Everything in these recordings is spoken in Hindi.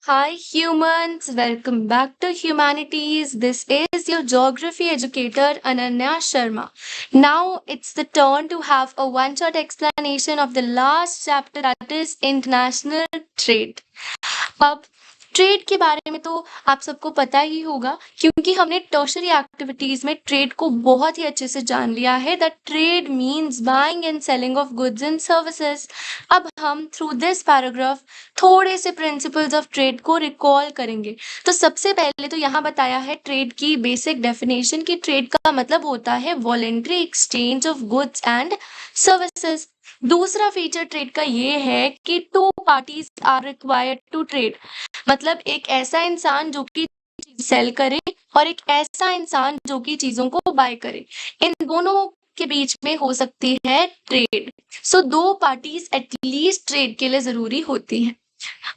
Hi humans, welcome back to Humanities. This is your geography educator Ananya Sharma. Now it's the turn to have a one-shot explanation of the last chapter, that is international trade. अब ट्रेड के बारे में तो आप सबको पता ही होगा, क्योंकि हमने टर्शरी एक्टिविटीज में ट्रेड को बहुत ही अच्छे से जान लिया है that trade means buying and selling of goods and services. अब हम थ्रू दिस पैराग्राफ थोड़े से प्रिंसिपल्स ऑफ ट्रेड को रिकॉल करेंगे। तो सबसे पहले तो यहाँ बताया है ट्रेड की बेसिक डेफिनेशन कि ट्रेड का मतलब होता है voluntary exchange of goods and services. दूसरा फीचर ट्रेड का ये है कि two parties are required to trade, मतलब एक ऐसा इंसान जो कि सेल करे और एक ऐसा इंसान जो कि चीजों को बाय करे, इन दोनों के बीच में हो सकती है ट्रेड। सो दो पार्टीज एटलीस्ट ट्रेड के लिए जरूरी होती हैं।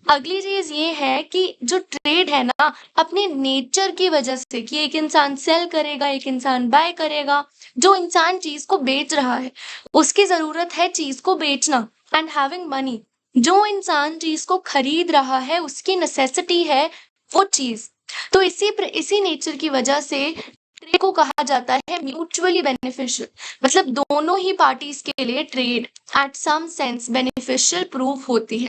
अगली चीज ये है कि जो ट्रेड है ना, अपने नेचर की वजह से कि एक इंसान सेल करेगा, एक इंसान बाय करेगा, जो इंसान चीज को बेच रहा है उसकी जरूरत है चीज को बेचना एंड हैविंग मनी। जो इंसान चीज को खरीद रहा है उसकी नेसेसिटी है वो चीज। तो इसी नेचर की वजह से ट्रेड को कहा जाता है म्यूचुअली बेनिफिशियल, मतलब दोनों ही पार्टीज के लिए trade at some sense beneficial prove होती है।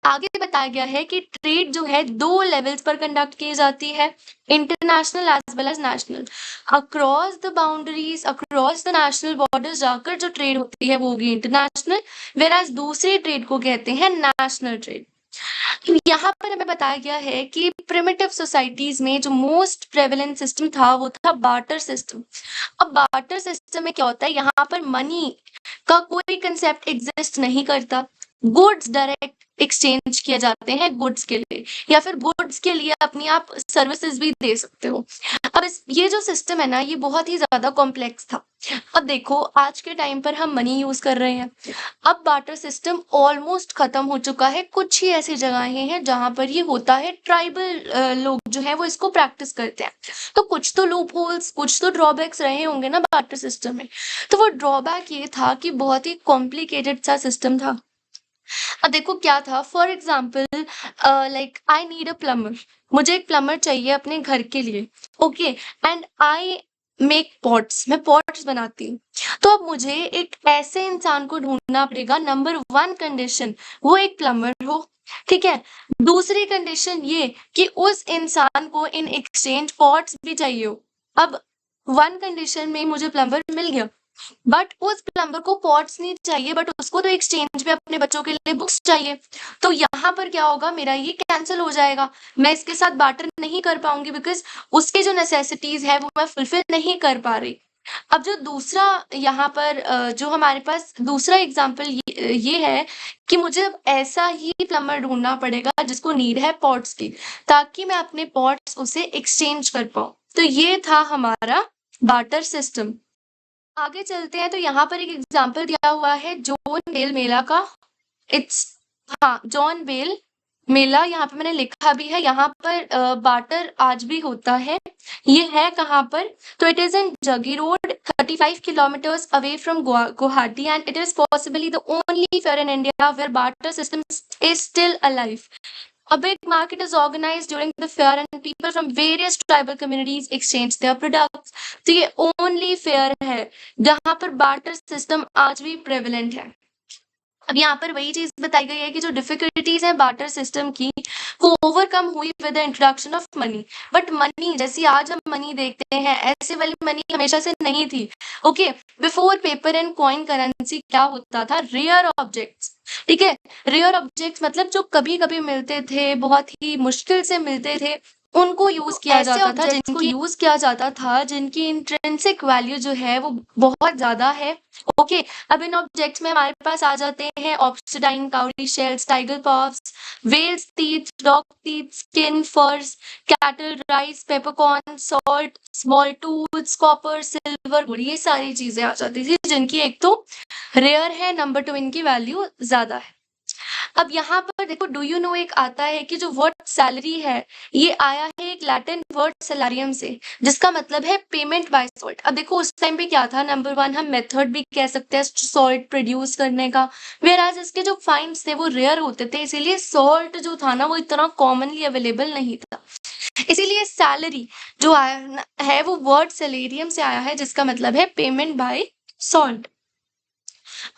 आगे बताया गया है कि ट्रेड जो है दो लेवल्स पर कंडक्ट की जाती है, international as well as national. Across the boundaries, across the national borders जाकर जो ट्रेड होती है वो होगी इंटरनेशनल, वेराज दूसरी ट्रेड को कहते हैं नेशनल ट्रेड। यहाँ पर हमें बताया गया है कि प्रिमिटिव सोसाइटीज में जो मोस्ट प्रेवलेंट सिस्टम था वो था बार्टर सिस्टम। अब बार्टर सिस्टम में क्या होता है, यहाँ पर मनी का कोई कंसेप्ट एग्जिस्ट नहीं करता, गुड्स डायरेक्ट एक्सचेंज किए जाते हैं गुड्स के लिए, या फिर गुड्स के लिए अपनी आप सर्विसेज भी दे सकते हो। अब ये जो सिस्टम है ना, ये बहुत ही ज्यादा कॉम्प्लेक्स था। अब देखो आज के टाइम पर हम मनी यूज कर रहे हैं, अब बार्टर सिस्टम ऑलमोस्ट खत्म हो चुका है। कुछ ही ऐसी जगहें हैं जहां पर ये होता है, ट्राइबल लोग जो है वो इसको प्रैक्टिस करते हैं। तो कुछ तो लूप होल्स, कुछ तो ड्रॉबैक्स रहे होंगे ना बार्टर सिस्टम में। तो वो ड्रॉबैक ये था कि बहुत ही कॉम्प्लिकेटेड सा सिस्टम था। अब देखो क्या था, for example like I need a plumber, मुझे एक प्लम्बर चाहिए अपने घर के लिए, okay, and I make pots, मैं पॉट्स बनाती हूँ। तो अब मुझे एक ऐसे इंसान को ढूंढना पड़ेगा, नंबर वन कंडीशन वो एक प्लम्बर हो, ठीक है। दूसरी कंडीशन ये कि उस इंसान को इन एक्सचेंज पॉट्स भी चाहिए हो। अब वन कंडीशन में मुझे प्लम्बर मिल गया, बट उस प्लम्बर को पॉट्स नहीं चाहिए, बट उसको तो एक्सचेंज में अपने बच्चों के लिए बुक्स चाहिए। तो यहाँ पर क्या होगा, मेरा ये कैंसिल हो जाएगा, मैं इसके साथ बार्टर नहीं कर पाऊंगी बिकॉज उसके जो नेसेसिटीज है वो मैं फुलफिल नहीं कर पा रही। अब जो दूसरा यहाँ पर जो हमारे पास दूसरा एग्जाम्पल ये है कि मुझे अब ऐसा ही प्लम्बर ढूंढना पड़ेगा जिसको नीड है पॉट्स की, ताकि मैं अपने पॉट्स उसे एक्सचेंज कर पाऊँ। तो ये था हमारा बार्टर सिस्टम। आगे चलते हैं तो यहाँ पर एक एग्जाम्पल दिया हुआ है जॉन बेल मेला का। इट्स हाँ, जॉन बेल मेला यहाँ पे मैंने लिखा भी है। यहाँ पर बार्टर आज भी होता है। ये है कहाँ पर, तो it is in Jagi road, 35 kilometres away from Guwahati, and it is possibly the only fair in India where barter system is still alive. A big market is organized during the fair and people from various tribal communities exchange their products. तो ये only fair है जहाँ पर barter system आज भी prevalent है। अब यहाँ पर वही चीज बताई गई है कि जो डिफिकल्टीज है बार्टर सिस्टम की वो ओवरकम हुई with the introduction of money. But money जैसी आज हम मनी देखते हैं ऐसे वाली मनी हमेशा से नहीं थी। Okay, before paper and coin currency क्या होता था, रेयर ऑब्जेक्ट्स, ठीक है। रेयर ऑब्जेक्ट्स मतलब जो कभी कभी मिलते थे, बहुत ही मुश्किल से मिलते थे, उनको यूज किया जाता था, जिनकी इंट्रिंसिक वैल्यू जो है वो बहुत ज्यादा है। ओके, अब इन ऑब्जेक्ट्स में हमारे पास आ जाते हैं obsidian, cowrie shells, tiger paws, whales teeth, dog teeth, skin, furs, cattle, rice, peppercorn, salt, small tooths, copper, silver, ये सारी चीजें आ जाती थी जिनकी एक तो रेयर है, नंबर टू इनकी वैल्यू ज्यादा है। अब यहाँ पर देखो, डू यू नो एक आता है कि जो वर्ड सैलरी है ये आया है एक लैटिन वर्ड सैलारियम से, जिसका मतलब है पेमेंट बाय सॉल्ट। अब देखो उस टाइम पे क्या था, नंबर वन हम मेथड भी कह सकते हैं सॉल्ट प्रोड्यूस करने का, वेयर एज इसके जो फाइंड्स थे वो रेयर होते थे, इसीलिए सॉल्ट जो था ना वो इतना कॉमनली अवेलेबल नहीं था। इसीलिए सैलरी जो आया है वो वर्ड सैलेरियम से आया है, जिसका मतलब है पेमेंट बाय सॉल्ट।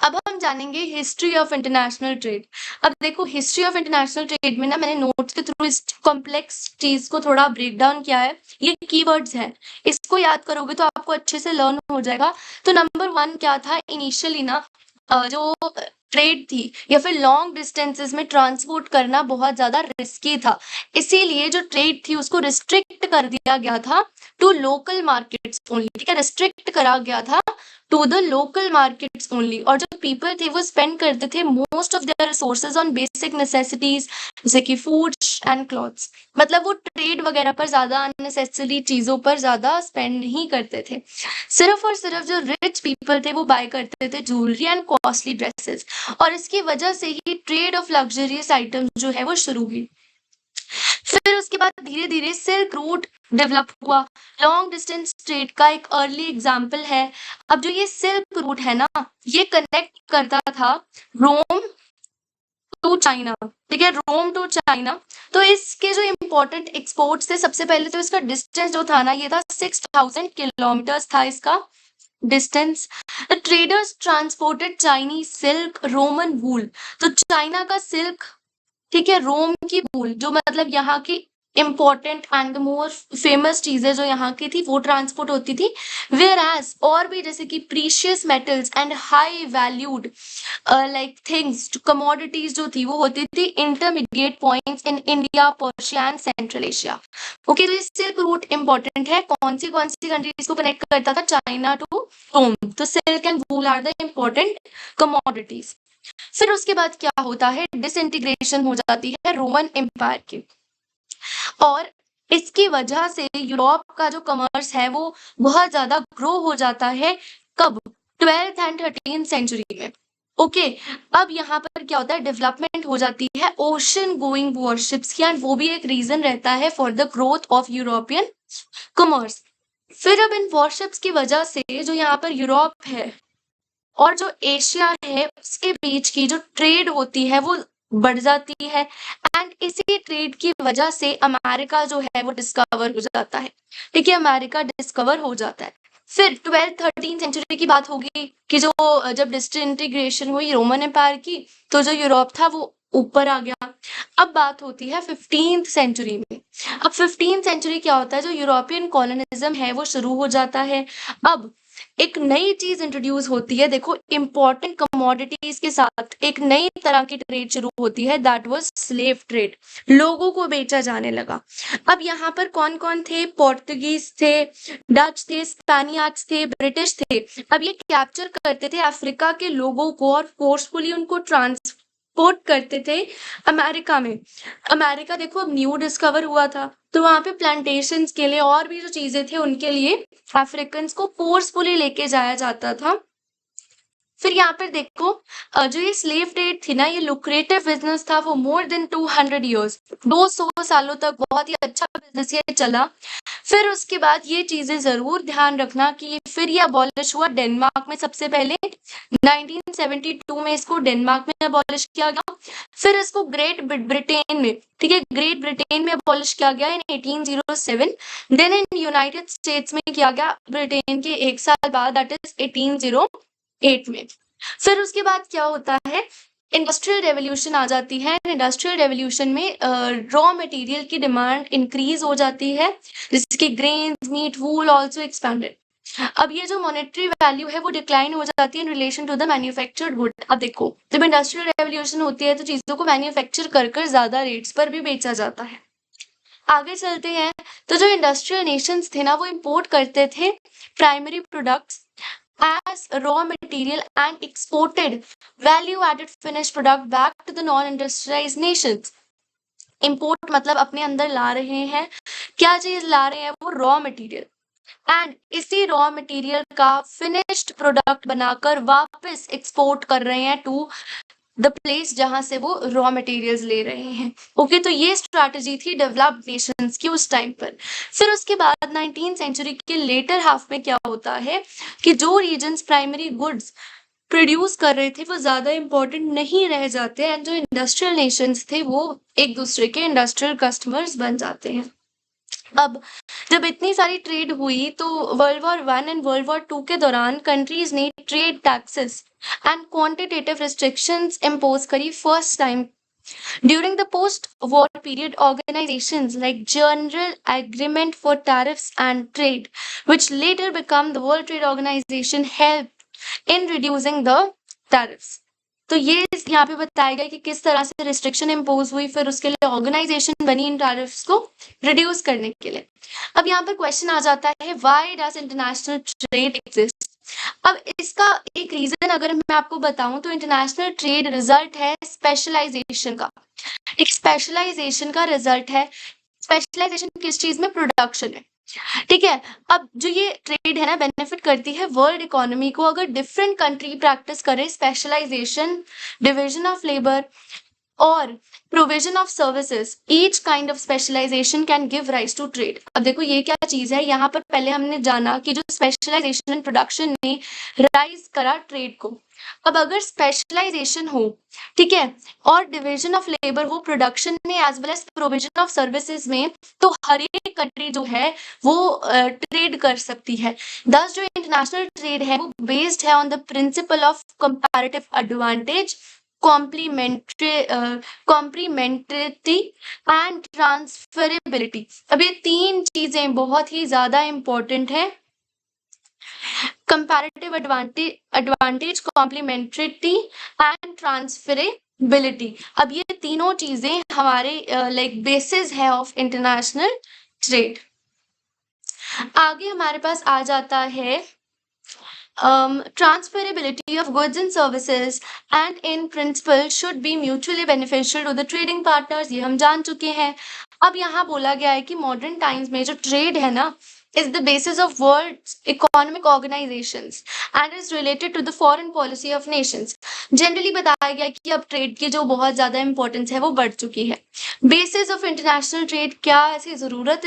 अब हम जानेंगे हिस्ट्री ऑफ इंटरनेशनल ट्रेड। अब देखो हिस्ट्री ऑफ इंटरनेशनल ट्रेड में ना मैंने नोट्स के थ्रू इस कॉम्प्लेक्स चीज को थोड़ा ब्रेक डाउन किया है। ये कीवर्ड्स हैं, इसको याद करोगे तो आपको अच्छे से लर्न हो जाएगा। तो नंबर वन क्या था, इनिशियली ना जो ट्रेड थी या फिर लॉन्ग डिस्टेंसेस में ट्रांसपोर्ट करना बहुत ज्यादा रिस्की था, इसीलिए जो ट्रेड थी उसको रिस्ट्रिक्ट कर दिया गया था टू लोकल मार्केट्स ओनली। ठीक है, रिस्ट्रिक्ट करा गया था to the local markets only. और जो पीपल थे वो स्पेंड करते थे most of their resources on basic necessities, जैसे कि फूड एंड क्लॉथ्स। मतलब वो ट्रेड वगैरह पर ज्यादा अननेसेसरी चीजों पर ज्यादा स्पेंड नहीं करते थे। सिर्फ और सिर्फ जो रिच पीपल थे वो बाय करते थे ज्वेलरी एंड कॉस्टली ड्रेसेस, और इसकी वजह से ही ट्रेड ऑफ लग्जरियस आइटम्स जो है वो शुरू हुई। फिर उसके बाद धीरे धीरे सिल्क रूट डेवलप हुआ, लॉन्ग डिस्टेंस ट्रेड का एक अर्ली एग्जाम्पल है। अब जो ये सिल्क रूट है ना, ये कनेक्ट करता था रोम टू चाइना। ठीक है, रोम टू चाइना। तो इसके जो इम्पोर्टेंट एक्सपोर्ट्स थे, सबसे पहले तो इसका डिस्टेंस जो था ना ये था 6000 किलोमीटर्स था इसका distance. The traders transported Chinese silk, Roman wool. तो चाइना का सिल्क, ठीक है, रोम की वूल, जो मतलब यहाँ की इम्पोर्टेंट एंड मोर फेमस चीजें जो यहाँ की थी वो ट्रांसपोर्ट होती थी। वेयर एज और भी जैसे कि precious metals and high valued like things, commodities जो थी वो होती थी intermediate points in India, Persia and central Asia. Okay, तो ये सिल्क रूट इंपॉर्टेंट है, कौन सी कंट्रीज को कनेक्ट करता था, चाइना टू रोम। तो silk and wool are the important commodities. फिर उसके बाद क्या होता है, डिसइंटीग्रेशन हो जाती है रोमन एम्पायर की, और इसकी वजह से यूरोप का जो कमर्स है वो बहुत ज्यादा ग्रो हो जाता है। कब, 12th एंड 13th सेंचुरी में। ओके, अब यहाँ पर क्या होता है, डेवलपमेंट हो जाती है ओशन गोइंग वॉरशिप्स की, एंड वो भी एक रीजन रहता है for the growth of European commerce. फिर अब इन वॉरशिप्स की वजह से जो यहाँ पर यूरोप है और जो एशिया है उसके बीच की जो ट्रेड होती है वो बढ़ जाती है, एंड इसी ट्रेड की वजह से अमेरिका जो है वो डिस्कवर हो जाता है। ठीक है, अमेरिका डिस्कवर हो जाता है। फिर 12th-13th सेंचुरी की बात होगी कि जो जब डिसइंटीग्रेशन हुई रोमन एम्पायर की, तो जो यूरोप था वो ऊपर आ गया। अब बात होती है 15th सेंचुरी में। अब 15th सेंचुरी क्या होता है, जो यूरोपियन कॉलोनिज्म है वो शुरू हो जाता है। अब एक नई चीज इंट्रोड्यूस होती है, देखो इंपॉर्टेंट कमोडिटीज के साथ एक नई तरह की ट्रेड शुरू होती है, दैट वाज स्लेव ट्रेड। लोगों को बेचा जाने लगा। अब यहाँ पर कौन कौन थे, पोर्तुगीज थे, डच थे, स्पेनियार्ड्स थे, ब्रिटिश थे। अब ये कैप्चर करते थे अफ्रीका के लोगों को और फोर्सफुली उनको ट्रांसपोर्ट करते थे अमेरिका में। अमेरिका देखो अब न्यू डिस्कवर हुआ था, तो वहां पे प्लांटेशंस के लिए और भी जो चीजें थे उनके लिए अफ्रीकन्स को फोर्सफुली लेके जाया जाता था। फिर यहाँ पर देखो जो ये स्लेव ट्रेड थी ना, ये लुक्रेटिव बिजनेस था वो मोर देन 200 ईयर्स, 200 सालों तक बहुत ही अच्छा बिजनेस ये चला। फिर उसके बाद ये चीजें जरूर ध्यान रखना कि फिर ये अबॉलिश हुआ डेनमार्क में सबसे पहले, 1972 में इसको डेनमार्क में अबॉलिश किया गया। फिर इसको ग्रेट ब्रिटेन में, ठीक है, ग्रेट ब्रिटेन में अबॉलिश किया गया इन 1807। देन इन यूनाइटेड स्टेट्स में किया गया ब्रिटेन के एक साल बाद, दैट इज 1808 में। फिर उसके बाद क्या होता है, इंडस्ट्रियल रेवोल्यूशन आ जाती है। इंडस्ट्रियल रेवोल्यूशन में रॉ मटेरियल की डिमांड इंक्रीज हो जाती है, जैसे कि ग्रेन्स, मीट, वूल आल्सो एक्सपेंडेड। अब ये जो मॉनेटरी वैल्यू है वो डिक्लाइन हो जाती है in relation to the manufactured good. अब देखो जब इंडस्ट्रियल रेवोल्यूशन होती है तो चीजों को मैन्युफैक्चर कर कर ज्यादा रेट्स पर भी बेचा जाता है। आगे चलते हैं, तो जो इंडस्ट्रियल नेशंस थे ना वो इंपोर्ट करते थे primary products as raw material and exported value added finished product back to the non industrialized nations। import मतलब अपने अंदर ला रहे हैं, क्या चीज ला रहे हैं, वो रॉ मटेरियल, एंड इसी रॉ मटेरियल का फिनिश्ड प्रोडक्ट बनाकर वापस एक्सपोर्ट कर रहे हैं टू द प्लेस जहां से वो रॉ मटेरियल्स ले रहे हैं। ओके, तो ये स्ट्रैटेजी थी डेवलप्ड नेशंस की उस टाइम पर। फिर उसके बाद 19th सेंचुरी के लेटर हाफ में क्या होता है कि जो रीजन्स प्राइमरी गुड्स प्रोड्यूस कर रहे थे वो ज्यादा इंपॉर्टेंट नहीं रह जाते, एंड जो इंडस्ट्रियल नेशंस थे वो एक दूसरे के इंडस्ट्रियल कस्टमर्स बन जाते हैं। अब जब इतनी सारी ट्रेड हुई तो world war one and world war two के दौरान कंट्रीज ने trade taxes and quantitative restrictions impose करी first time. During the post-war period, organizations like General Agreement for Tariffs and Trade, which later became the World Trade Organization, helped in reducing the tariffs. तो ये यहाँ पे बताया गया कि किस तरह से रिस्ट्रिक्शन इम्पोज हुई, फिर उसके लिए ऑर्गेनाइजेशन बनी इन टैरिफ्स को रिड्यूस करने के लिए। अब यहाँ पे क्वेश्चन आ जाता है, why does international trade exist? अब इसका एक रीजन अगर मैं आपको बताऊं तो इंटरनेशनल ट्रेड रिजल्ट है स्पेशलाइजेशन का। एक स्पेशलाइजेशन का रिजल्ट है। स्पेशलाइजेशन किस चीज में? प्रोडक्शन है। ठीक है, अब जो ये ट्रेड है ना बेनिफिट करती है वर्ल्ड इकोनॉमी को। अगर डिफरेंट कंट्री प्रैक्टिस करे स्पेशलाइजेशन, डिविजन ऑफ लेबर और provision of services, each kind of specialisation can give rise to trade. अब देखो ये क्या चीज है, यहाँ पर पहले हमने जाना कि जो स्पेशलाइजेशन एंड प्रोडक्शन ने राइज करा ट्रेड को। अब अगर स्पेशलाइजेशन हो, ठीक है, और डिवीजन ऑफ लेबर हो प्रोडक्शन में as well as provision of services में, तो हर एक कंट्री जो है वो ट्रेड कर सकती है। दस जो इंटरनेशनल ट्रेड है वो बेस्ड है on the principle of comparative advantage, complementarity and transferability. अब ये तीन चीजें बहुत ही ज्यादा इंपॉर्टेंट है। Comparative advantage, complementarity and transferability. अब ये तीनों चीजें हमारे लाइक बेसिस है ऑफ इंटरनेशनल ट्रेड। आगे हमारे पास आ जाता है transferability of goods and services and in principle should be mutually beneficial to the trading partners, ये हम जान चुके हैं। अब यहाँ बोला गया है कि मॉडर्न टाइम्स में जो ट्रेड है ना is the basis of world's economic organizations and is related to the foreign policy of nations. Generally बताया गया कि अब ट्रेड की जो बहुत ज्यादा इंपॉर्टेंस है वो बढ़ चुकी है। बेसिस ऑफ इंटरनेशनल ट्रेड, क्या ऐसी जरूरत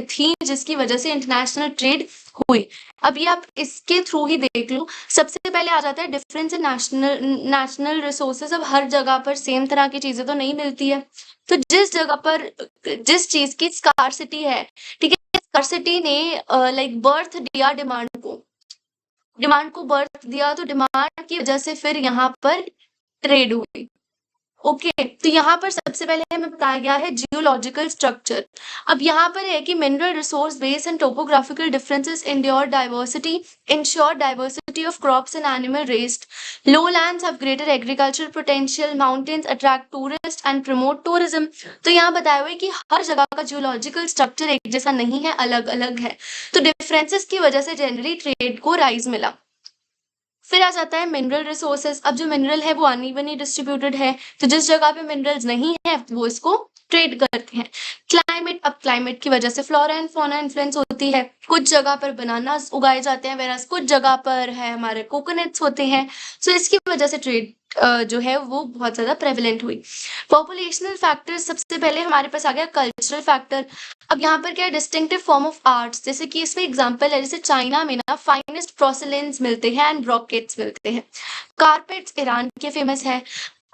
थी जिसकी वजह से इंटरनेशनल ट्रेड हुई? अब ये आप इसके थ्रू ही देख लो। सबसे पहले आ जाता है डिफरेंस इन नेशनल रिसोर्सेज। अब हर जगह पर सेम तरह की चीजें तो नहीं मिलती है, तो जिस जगह पर जिस चीज की स्कार्सिटी है, ठीक है, स्कार्सिटी ने लाइक बर्थ दिया डिमांड को बर्थ दिया, तो डिमांड की वजह से फिर यहाँ पर ट्रेड हुई। ओके, तो यहाँ पर सबसे पहले हमें बताया गया है जियोलॉजिकल स्ट्रक्चर। अब यहाँ पर है कि mineral resource base and topographical differences ensure diversity of crops and animal raised. Lowlands have greater agricultural potential, mountains attract tourists and promote tourism। तो यहाँ बताया हुआ है कि हर जगह का जियोलॉजिकल स्ट्रक्चर एक जैसा नहीं है, अलग अलग है, तो डिफरेंसेस की वजह से जनरली ट्रेड को राइज मिला। फिर आ जाता है मिनरल रिसोर्सेज। अब जो मिनरल है वो अनइवनली डिस्ट्रीब्यूटेड है, तो जिस जगह पे मिनरल्स नहीं है वो इसको ट्रेड करते हैं। क्लाइमेट, अब क्लाइमेट की वजह से फ्लोरा एंड फौना इन्फ्लुएंस होती है। कुछ जगह पर बनानास उगाए जाते हैं, वेरास कुछ जगह पर है हमारे कोकोनट्स होते हैं। सो इसकी वजह से ट्रेड जो है वो बहुत ज्यादा प्रेवलेंट हुई। पॉपुलेशनल फैक्टर, सबसे पहले हमारे पास आ गया कल्चरल फैक्टर। अब यहाँ पर क्या है, डिस्टिंक्टिव फॉर्म ऑफ आर्ट्स, जैसे कि इसमें एग्जांपल है, जैसे चाइना में ना फाइनेस्ट पोर्सिलेन्स मिलते हैं एंड ब्रोकेट्स मिलते हैं। कारपेट्स ईरान के फेमस है।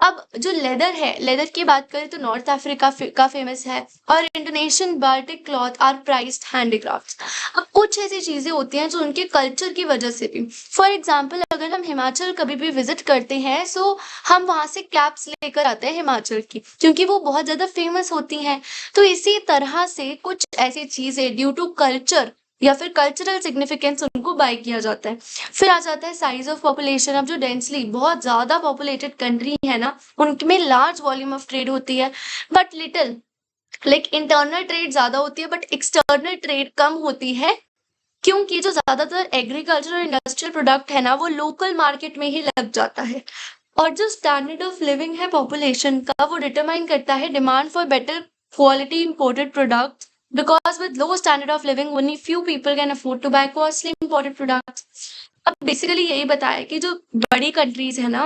अब जो लेदर है, लेदर की बात करें तो नॉर्थ अफ्रीका का फेमस है, और Indonesian Baltic cloth are priced handicrafts. अब कुछ ऐसी चीजें होती हैं जो उनके कल्चर की वजह से भी, फॉर एग्जाम्पल अगर हम हिमाचल कभी भी विजिट करते हैं सो हम वहां से कैप्स लेकर आते हैं हिमाचल की, क्योंकि वो बहुत ज्यादा फेमस होती हैं। तो इसी तरह से कुछ ऐसी चीजें ड्यू टू कल्चर या फिर कल्चरल सिग्निफिकेंस उनको बाय किया जाता है। फिर आ जाता है साइज ऑफ पॉपुलेशन। अब जो डेंसली बहुत ज्यादा पॉपुलेटेड कंट्री है ना उनमें लार्ज वॉल्यूम ऑफ ट्रेड होती है, but little like internal trade ज्यादा होती है बट एक्सटर्नल ट्रेड कम होती है, क्योंकि जो ज्यादातर एग्रीकल्चर और इंडस्ट्रियल प्रोडक्ट है ना वो लोकल मार्केट में ही लग जाता है। और जो स्टैंडर्ड ऑफ लिविंग है पॉपुलेशन का वो डिटरमाइन करता है demand for better quality imported products, because with low standard of living only few people can afford to buy costly imported products। अब बेसिकली यही बताया कि जो बड़ी कंट्रीज है ना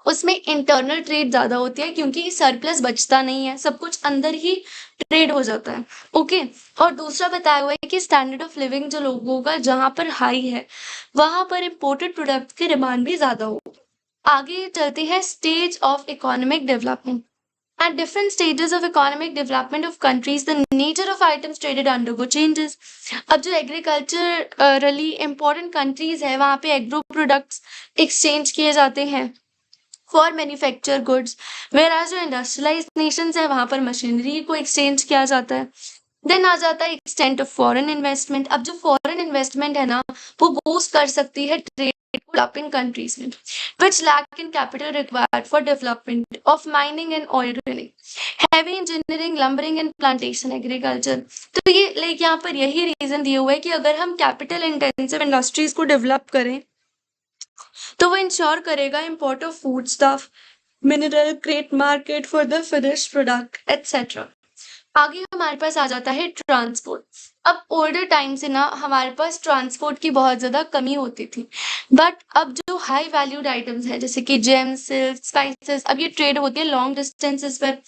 उसमें इंटरनल ट्रेड ज़्यादा होती है क्योंकि सरप्लस बचता नहीं है, सब कुछ अंदर ही ट्रेड हो जाता है। ओके। और दूसरा बताया हुआ है कि स्टैंडर्ड ऑफ लिविंग जो लोगों का जहाँ पर हाई है, वहाँ पर इम्पोर्टेड प्रोडक्ट्स की डिमांड भी ज़्यादा हो। आगे चलते हैं stage of economic development. At different stages of economic development of countries, the nature of items traded undergo changes. अब जो एग्रीकल्चरली इम्पोर्टेंट कंट्रीज है वहाँ पे एग्रो प्रोडक्ट्स एक्सचेंज किए जाते हैं for manufacture goods, where as जो इंडस्ट्रियलाइज नेशंस है वहाँ पर मशीनरी को एक्सचेंज किया जाता है। देन आ जाता है एक्सटेंट ऑफ फॉरेन इन्वेस्टमेंट। अब जो फॉरेन इन्वेस्टमेंट है ना वो बूस्ट कर सकती है ट्रेड डेवलपिंग कंट्रीज में, which lack in capital required for development of mining and oil drilling, heavy engineering, lumbering and plantation agriculture। तो ये लाइक यहाँ पर यही रीजन दिया हुआ है कि अगर हम कैपिटल इंटेंसिव इंडस्ट्रीज को डेवलप करें तो वो इंश्योर करेगा import of food stuff, mineral, great market for the finished product etcetera. आगे हमारे पास आ जाता है ट्रांसपोर्ट। अब ओल्डर टाइम से ना हमारे पास ट्रांसपोर्ट की बहुत ज़्यादा कमी होती थी, बट अब जो हाई वैल्यूड आइटम्स हैं जैसे कि जेम्स, सिल्क, स्पाइसेस, अब ये ट्रेड होती है लॉन्ग डिस्टेंसेस पर।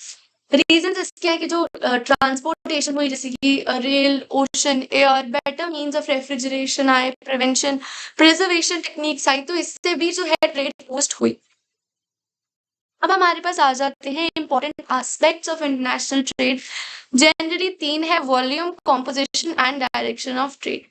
रीजन इसके है कि जो ट्रांसपोर्टेशन हुई जैसे कि rail, ocean, air, better means of refrigeration आए, प्रिवेंशन, प्रिजर्वेशन टेक्निक्स आई, तो इससे भी जो है ट्रेड बूस्ट हुई। अब हमारे पास आ जाते हैं important aspects of international trade. Generally तीन है, volume, composition and direction of trade.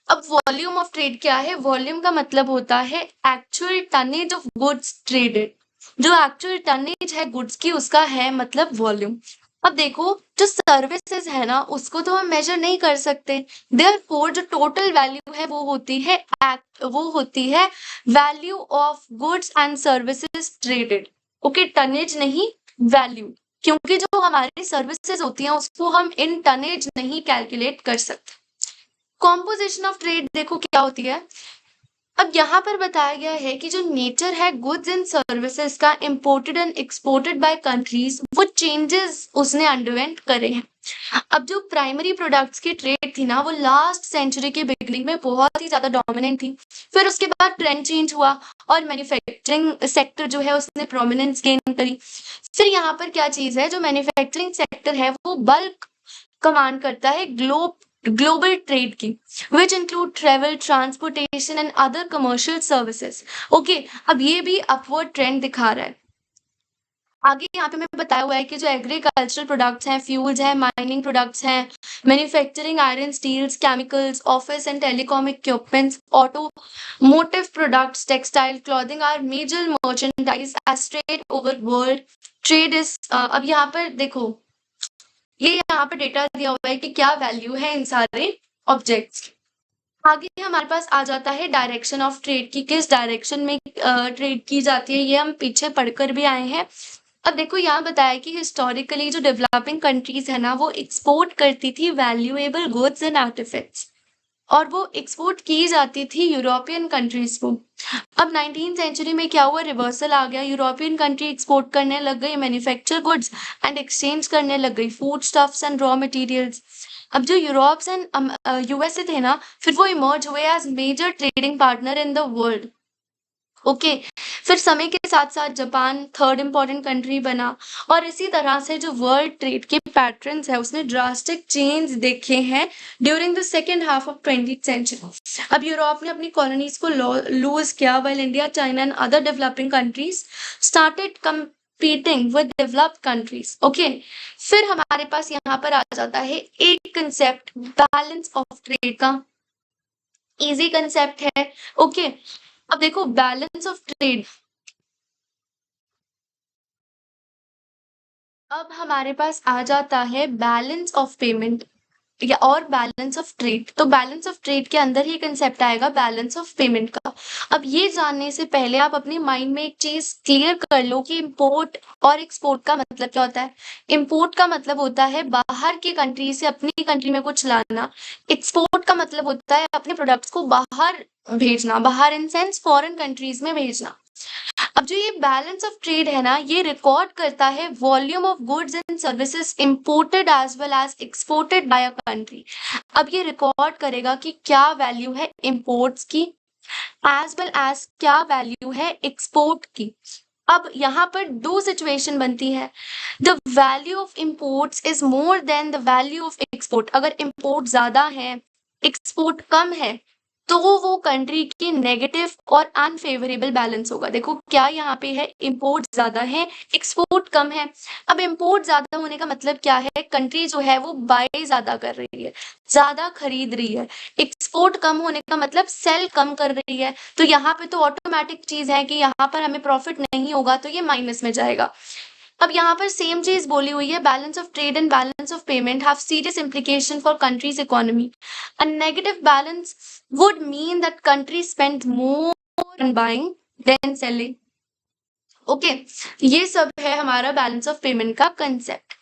अब वॉल्यूम ऑफ ट्रेड क्या है? वॉल्यूम का मतलब होता है actual tonnage of goods traded. जो एक्चुअल टनेज है गुड्स की उसका है मतलब वॉल्यूम। अब देखो जो सर्विसेज है ना उसको तो हम मेजर नहीं कर सकते, देयरफॉर जो टोटल वैल्यू है वो होती है value of goods and services traded. Okay, tonnage नहीं, वैल्यू, क्योंकि जो हमारी सर्विसेज होती हैं उसको हम इन टनेज नहीं कैलकुलेट कर सकते। कॉम्पोजिशन ऑफ ट्रेड देखो क्या होती है। अब यहाँ पर बताया गया है कि जो नेचर है गुड्स एंड सर्विसेज का imported and exported by countries, वो चेंजेस उसने अंडरवेंट करे हैं। अब जो प्राइमरी प्रोडक्ट्स की ट्रेड थी ना वो लास्ट सेंचुरी के बिगनिंग में बहुत ही ज्यादा डोमिनेंट थी, फिर उसके बाद ट्रेंड चेंज हुआ और मैन्युफैक्चरिंग सेक्टर जो है उसने प्रोमिनेंस गेन करी। फिर यहाँ पर क्या चीज है, जो मैन्युफैक्चरिंग सेक्टर है वो बल्क कमांड करता है ग्लोबल ट्रेड की, which include travel, transportation and other commercial services। Okay, अब ये भी अपवर्ड ट्रेंड दिखा रहा है। आगे यहाँ पे मैं बताया हुआ है कि जो एग्रीकल्चरल प्रोडक्ट्स हैं, फ्यूल्स हैं, माइनिंग प्रोडक्ट्स हैं, manufacturing iron, steels, chemicals, office and telecom equipments, automotive products, textile, clothing are major merchandise as trade over world trade is. अब यहाँ पर देखो ये यहाँ पे डेटा दिया हुआ है कि क्या वैल्यू है इन सारे ऑब्जेक्ट्स। आगे हमारे पास आ जाता है डायरेक्शन ऑफ ट्रेड की, किस डायरेक्शन में ट्रेड की जाती है, ये हम पीछे पढ़कर भी आए हैं। अब देखो यहाँ बताया कि हिस्टोरिकली जो डेवलपिंग कंट्रीज है ना वो एक्सपोर्ट करती थी वैल्यूएबल गुड्स एंड आर्टिफैक्ट्स, और वो एक्सपोर्ट की जाती थी यूरोपियन कंट्रीज को। अब 19th सेंचुरी में क्या हुआ, रिवर्सल आ गया, यूरोपियन कंट्री एक्सपोर्ट करने लग गई मैन्युफैक्चर गुड्स एंड एक्सचेंज करने लग गई food stuffs and raw materials. अब जो यूरोप्स एंड यूएसए थे ना फिर वो इमर्ज हुए as major trading partner in the world. Okay, फिर समय के साथ साथ जापान थर्ड इम्पोर्टेंट कंट्री बना, और इसी तरह से जो वर्ल्ड ट्रेड के पैटर्न्स है उसने ड्रास्टिक चेंज देखे हैं during the second half of 20th century. अब यूरोप ने अपनी कॉलोनीज को लूज किया, while India, China and other developing countries started competing with developed countries। Okay, फिर हमारे पास यहाँ पर आ जाता है एक कंसेप्ट बैलेंस ऑफ ट्रेड का, इजी कंसेप्ट है। ओके, अब देखो बैलेंस ऑफ ट्रेड, अब हमारे पास आ जाता है बैलेंस ऑफ पेमेंट या और बैलेंस ऑफ ट्रेड। तो बैलेंस ऑफ ट्रेड के अंदर ही कंसेप्ट आएगा बैलेंस ऑफ पेमेंट का। अब ये जानने से पहले आप अपने माइंड में एक चीज क्लियर कर लो कि इंपोर्ट और एक्सपोर्ट का मतलब क्या होता है। इंपोर्ट का मतलब होता है बाहर की कंट्री से अपनी कंट्री में कुछ लाना, एक्सपोर्ट का मतलब होता है अपने प्रोडक्ट्स को बाहर भेजना, बाहर इन सेंस फॉरेन कंट्रीज में भेजना। अब जो ये बैलेंस ऑफ ट्रेड है ना ये रिकॉर्ड करता है volume of goods and services imported as well as exported by a country. अब ये रिकॉर्ड करेगा कि क्या वैल्यू है इंपोर्ट्स की एज वेल एज क्या वैल्यू है एक्सपोर्ट की। अब यहाँ पर दो सिचुएशन बनती है। The value of imports is more than the value of export. अगर इम्पोर्ट ज्यादा है, एक्सपोर्ट कम है, तो वो कंट्री की नेगेटिव और अनफेवरेबल बैलेंस होगा। देखो क्या यहाँ पे है, इम्पोर्ट ज्यादा है, एक्सपोर्ट कम है। अब इम्पोर्ट ज्यादा होने का मतलब क्या है, कंट्री जो है वो बाय ज्यादा कर रही है, ज्यादा खरीद रही है। एक्सपोर्ट कम होने का मतलब सेल कम कर रही है। तो यहाँ पे तो ऑटोमेटिक चीज है कि यहाँ पर हमें प्रॉफिट नहीं होगा, तो ये माइनस में जाएगा। अब यहाँ पर सेम चीज बोली हुई है, balance of trade and balance of payment have serious implication for country's economy. A negative balance would mean that country spend more on buying than selling. Okay, ये सब है हमारा बैलेंस ऑफ पेमेंट का कंसेप्ट।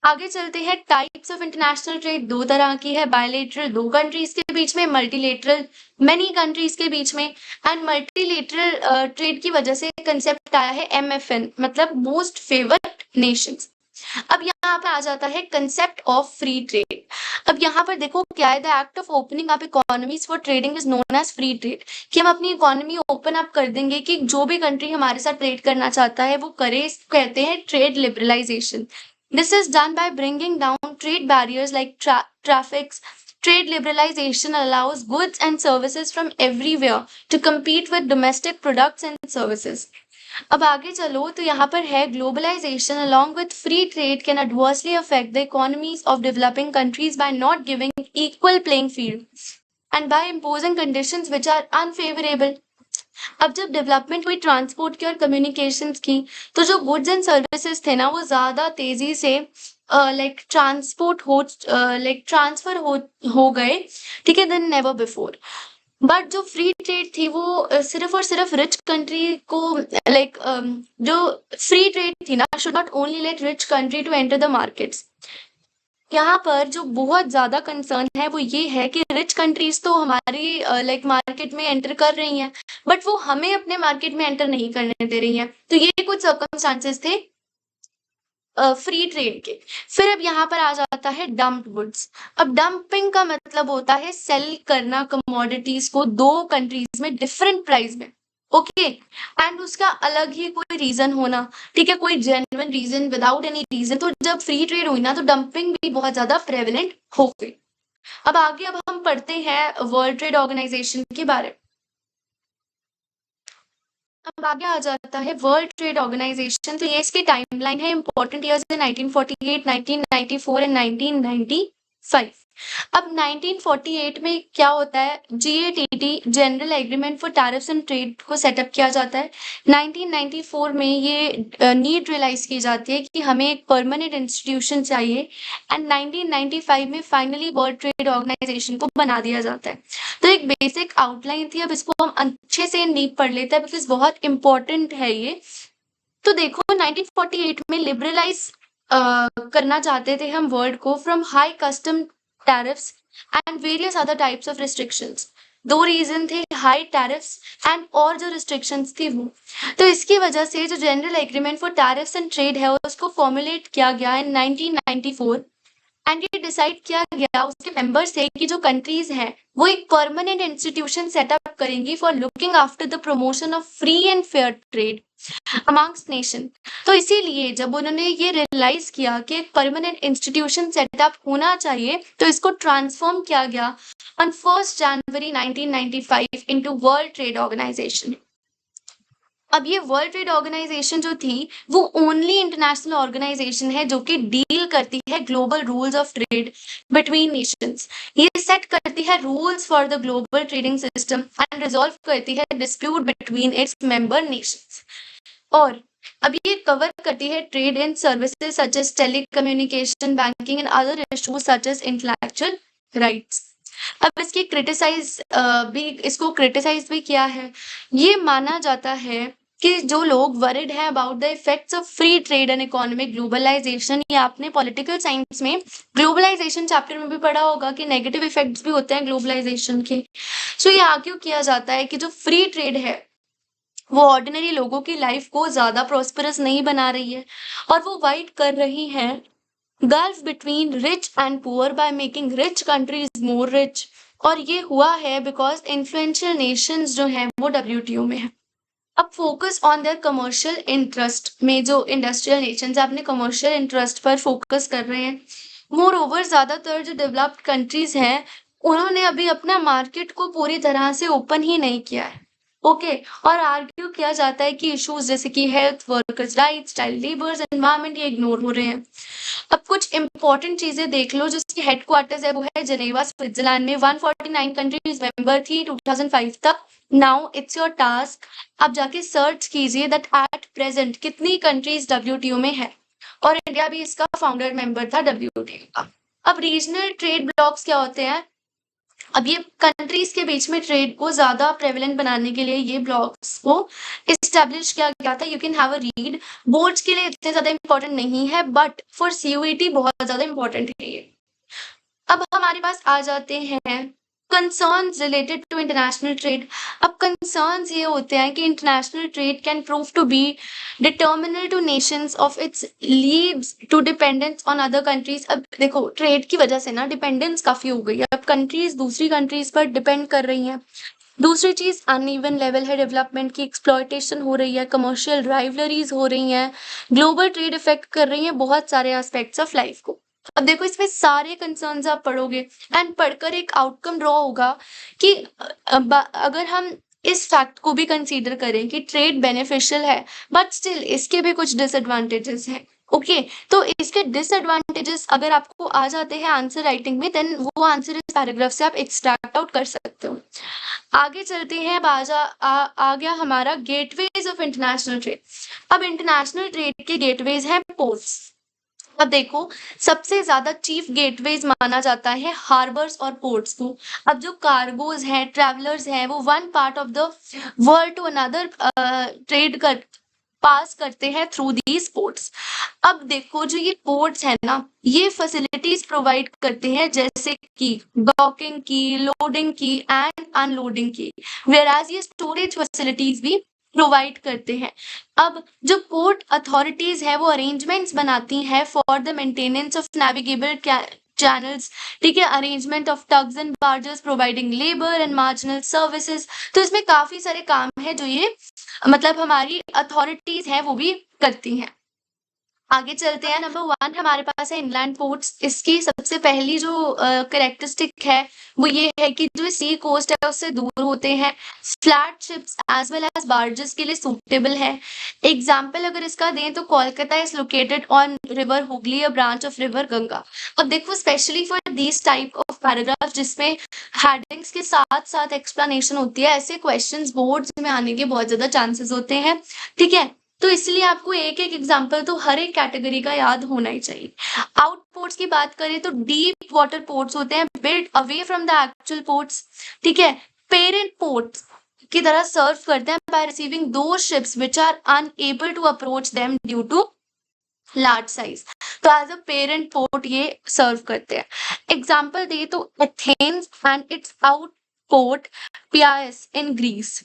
आगे चलते हैं, टाइप्स ऑफ इंटरनेशनल ट्रेड दो तरह की है, बायलेटरल दो कंट्रीज के बीच में, मल्टीलेटरल मेनी कंट्रीज के बीच में। एंड मल्टीलेटरल ट्रेड की वजह से कंसेप्ट आया है MFN, मतलब मोस्ट फेवर्ड नेशंस। अब यहाँ पे आ जाता है कंसेप्ट ऑफ फ्री ट्रेड। अब यहाँ पर देखो क्या है, the act of opening up economies for trading is known as free trade, कि हम अपनी इकोनॉमी ओपन अप कर देंगे कि जो भी कंट्री हमारे साथ ट्रेड करना चाहता है वो करे, इसको कहते हैं trade liberalisation. This is done by bringing down trade barriers like traffics. Trade liberalization allows goods and services from everywhere to compete with domestic products and services. अब आगे चलो तो यहाँ पर है, globalisation along with free trade can adversely affect the economies of developing countries by not giving equal playing field and by imposing conditions which are unfavorable. अब जब डेवलपमेंट हुई ट्रांसपोर्ट की और कम्युनिकेशंस की, तो जो गुड्स एंड सर्विसेज थे ना वो ज्यादा तेजी से ट्रांसफर हो गए, ठीक है, देन नेवर बिफोर। बट जो फ्री ट्रेड थी वो सिर्फ और सिर्फ रिच कंट्री को जो फ्री ट्रेड थी ना should not only let rich country to enter the markets. यहाँ पर जो बहुत ज्यादा कंसर्न है वो ये है कि रिच कंट्रीज तो हमारी मार्केट में एंटर कर रही हैं, बट वो हमें अपने मार्केट में एंटर नहीं करने दे रही हैं। तो ये कुछ सर्कमस्टांसेस थे फ्री ट्रेड के। फिर अब यहाँ पर आ जाता है डम्प्ड गुड्स। अब डंपिंग का मतलब होता है सेल करना कमोडिटीज को दो कंट्रीज में डिफरेंट प्राइस में, ओके, एंड उसका अलग ही कोई रीजन होना, ठीक है, कोई genuine reason without any reason. तो जब फ्री ट्रेड हुई ना तो डंपिंग भी बहुत ज्यादा प्रेवलेंट हो गई। अब आगे अब हम पढ़ते हैं वर्ल्ड ट्रेड ऑर्गेनाइजेशन के बारे में। अब आगे आ जाता है वर्ल्ड ट्रेड ऑर्गेनाइजेशन। तो ये इसकी टाइमलाइन है, इंपॉर्टेंट ईयर्स है 1948, 1994 एंड 1995। अब 1948 में क्या होता है, GATT general agreement for tariffs and trade को सेटअप किया जाता है। 1994 में ये नीड रियलाइज की जाती है कि हमें एक परमानेंट इंस्टीट्यूशन चाहिए, एंड 1995 में फाइनली वर्ल्ड ट्रेड ऑर्गेनाइजेशन को बना दिया जाता है। तो एक बेसिक आउटलाइन थी, अब इसको हम अच्छे से नीट पढ़ लेते हैं बिकॉज बहुत इंपॉर्टेंट है ये। तो देखो 1948 में लिबरलाइज करना चाहते थे हम वर्ल्ड को from high custom tariffs and various other types of restrictions. दो रीजन थे, हाई टैरिफ्स एंड और जो रिस्ट्रिक्शंस थी वो। तो इसकी वजह से जो general agreement for tariffs and trade है उसको फॉर्मुलेट किया गया इन 1994, एंड ये डिसाइड किया गया उसके मेंबर से कि जो कंट्रीज हैं वो एक परमानेंट इंस्टीट्यूशन सेटअप करेंगी for looking after the promotion of free and fair trade amongst nation. तो इसीलिए जब उन्होंने ये रियलाइज किया कि एक परमानेंट इंस्टीट्यूशन सेटअप होना चाहिए तो इसको ट्रांसफॉर्म किया गया on 1 January 1995 into World Trade Organisation. अब ये वर्ल्ड ट्रेड ऑर्गेनाइजेशन जो थी वो ओनली इंटरनेशनल ऑर्गेनाइजेशन है जो कि डील करती है global rules of trade between nations. ये सेट करती है rules for the global trading system and resolve करती है dispute between its member nations. और अब ये कवर करती है trade in services such as telecommunication, banking and other issues such as intellectual rights. अब इसको क्रिटिसाइज भी किया है। ये माना जाता है कि जो लोग वरिड हैं about the effects of free trade and economic globalisation, ये आपने पॉलिटिकल साइंस में ग्लोबलाइजेशन चैप्टर में भी पढ़ा होगा कि नेगेटिव इफेक्ट्स भी होते हैं ग्लोबलाइजेशन के। सो ये आर्ग्यू किया जाता है कि जो फ्री ट्रेड है वो ऑर्डिनरी लोगों की लाइफ को ज्यादा प्रॉस्परस नहीं बना रही है, और वो वाइड कर रही है gulf between rich and poor by making rich countries more rich और ये हुआ है बिकॉज इन्फ्लुएंशियल नेशंस जो हैं वो डब्ल्यूटीओ में है। अब focus on their commercial interest में जो इंडस्ट्रियल नेशंस अपने कमर्शियल इंटरेस्ट पर फोकस कर रहे हैं। मोर ओवर ज़्यादातर जो डेवलप्ड कंट्रीज हैं उन्होंने अभी अपना मार्केट को पूरी तरह से ओपन ही नहीं किया है। ओके, और आर्ग्यू किया जाता है कि इश्यूज जैसे कि health, workers rights, child labours, environment ये इग्नोर हो रहे हैं। अब कुछ इंपॉर्टेंट चीजें देख लो, जिसकी हेडक्वार्टर्स है वो है जेनेवा स्विट्जरलैंड में। 149 कंट्रीज मेंबर थी 2005 तक। नाउ इट्स योर टास्क, आप जाके सर्च कीजिए दैट एट प्रेजेंट कितनी कंट्रीज डब्ल्यूटीओ में है, और इंडिया भी इसका फाउंडर मेंबर था डब्ल्यूटीओ का। अब रीजनल ट्रेड ब्लॉक्स क्या होते हैं? अब ये कंट्रीज के बीच में ट्रेड को ज्यादा प्रेवलेंट बनाने के लिए ये ब्लॉक्स को इस्टेब्लिश किया गया था। You can have a read. Boards के लिए इतने ज्यादा इंपॉर्टेंट नहीं है, बट फॉर सीयूईटी बहुत ज्यादा इंपॉर्टेंट है ये। अब हमारे पास आ जाते हैं concerns related to international trade. अब कंसर्न्स ये होते हैं कि international trade can prove to be detrimental to nations of its leads to dependence on other countries. अब देखो, ट्रेड की वजह से ना डिपेंडेंस काफी हो गई है। अब कंट्रीज दूसरी कंट्रीज पर डिपेंड कर रही हैं। दूसरी चीज, अनइवन लेवल है डेवलपमेंट की, एक्सप्लॉयटेशन हो रही है, कमर्शियल राइवलरीज हो रही हैं, ग्लोबल ट्रेड इफेक्ट कर रही है बहुत सारे एस्पेक्ट्स ऑफ लाइफ को। अब देखो, इसमें सारे कंसर्न्स आप पढ़ोगे एंड पढ़कर एक आउटकम ड्रॉ होगा कि अगर हम इस फैक्ट को भी कंसीडर करें कि ट्रेड बेनिफिशियल है, बट स्टिल इसके भी कुछ डिसएडवांटेजेस हैं। ओके, तो इसके डिसएडवांटेजेस अगर आपको आ जाते हैं आंसर राइटिंग में, देन वो आंसर इस पैराग्राफ से आप एक्सट्रैक्ट आउट कर सकते हो। आगे चलते हैं। आ गया हमारा गेटवेज ऑफ इंटरनेशनल ट्रेड। अब इंटरनेशनल ट्रेड के गेटवेज हैं पोर्ट्स। अब देखो, सबसे ज्यादा चीफ गेटवेज माना जाता है हार्बर्स और पोर्ट्स को। अब जो कार्गोज हैं, ट्रैवलर्स हैं, वो one part of the world to another trade कर पास करते हैं थ्रू दीज पोर्ट्स। अब देखो, जो ये पोर्ट्स है ना, ये फैसिलिटीज प्रोवाइड करते हैं जैसे कि डॉकिंग की, लोडिंग की एंड अनलोडिंग की, वेराज ये स्टोरेज फैसिलिटीज भी प्रोवाइड करते हैं। अब जो पोर्ट अथॉरिटीज है वो अरेंजमेंट्स बनाती हैं for the maintenance of navigable channels, ठीक है, arrangement of tugs and barges, providing labour and marginal services. तो इसमें काफी सारे काम है जो ये मतलब हमारी अथॉरिटीज है वो भी करती हैं। आगे चलते हैं। नंबर 1 हमारे पास है इनलैंड पोर्ट्स। इसकी सबसे पहली जो करेक्टरिस्टिक है वो ये है कि जो सी कोस्ट है उससे दूर होते हैं, flat ships as well as barges के लिए सूटेबल है। एग्जाम्पल अगर इसका दें तो Kolkata is located on river Hooghly, a branch of river Ganga. अब देखो, specially for this type of paragraph जिसमें हेडिंग्स के साथ साथ एक्सप्लेनेशन होती है, ऐसे क्वेश्चंस बोर्ड्स में आने के बहुत ज्यादा चांसेस होते हैं, ठीक है। तो इसलिए आपको एक एक एग्जाम्पल तो हर एक कैटेगरी का याद होना ही चाहिए। आउटपोर्ट्स की बात करें तो डीप वाटर पोर्ट्स होते हैं, build away from the actual ports, ठीक है। पेरेंट पोर्ट्स की तरह सर्व करते हैं बाय रिसीविंग दो ships which are unable to approach them due to large size. तो एज अ पेरेंट पोर्ट ये सर्व करते हैं। एग्जाम्पल दे तो Athens and its outport Piraeus in Greece.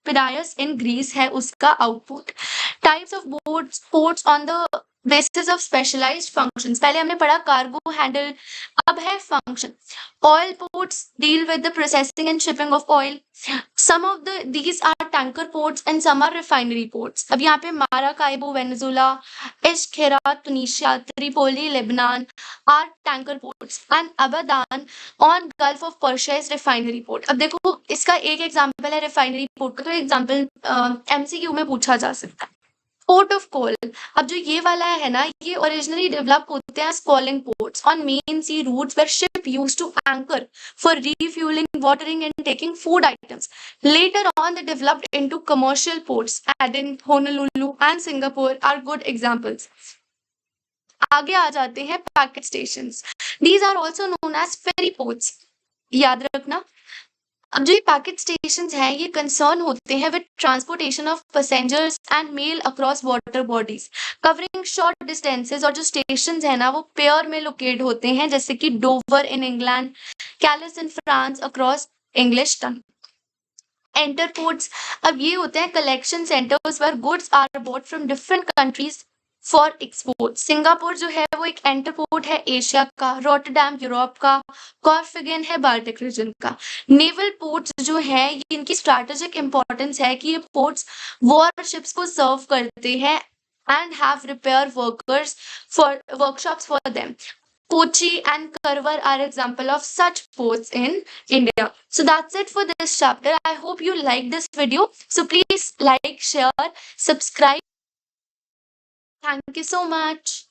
Piraeus in Greece है उसका output. Types of ports on the basis of specialised functions. पहले हमने पढ़ा कार्गो हैंडल, अब है function. Oil ports deal with the processing and shipping of oil. Some of these are tanker ports and some are refinery ports. अब यहाँ पे Maracaibo Venezuela, Es Skhira Tunisia, Tripoli Lebanon are tanker ports and Abadan on Gulf of Persia is refinery port. अब देखो, इसका एक एग्जांपल है रिफाइनरी पोर्ट का, तो एग्जांपल एमसीक्यू में पूछा जा सकता है। Port of call. अब जो ये वाला है ना, ये ओरिजिनली डेवलप होते हैं calling ports on main sea routes where ship used to anchor for refueling, watering and taking food items. Later on they developed into commercial ports. Aden, Honolulu and Singapore are good examples. आगे आ जाते हैं packet stations. These are also known as ferry ports. याद रखना। अब जो ये पैकेट स्टेशंस हैं ये कंसर्न होते हैं with transportation of passengers and mail across water bodies, covering short distances. और जो स्टेशंस हैं ना वो पेयर में लोकेट होते हैं, जैसे कि Dover in England, Calais in France across English tunnel. Entrepots, अब ये होते हैं collection centres where goods are bought from different countries for export. Singapore जो है वो एक एंटर पोर्ट है एशिया का, रॉटरडैम यूरोप का, कॉर्फिगन है बाल्टिक रीजन का। नेवल पोर्ट्स जो है ये इनकी स्ट्रैटेजिक इंपॉर्टेंस है कि ये पोर्ट्स वॉरशिप्स को सर्व करते हैं and have repair workers for workshops for them. Kochi and Karwar are example of such ports in India. So that's it for this chapter. I hope you like this video. So please like, share, subscribe. Thank you so much.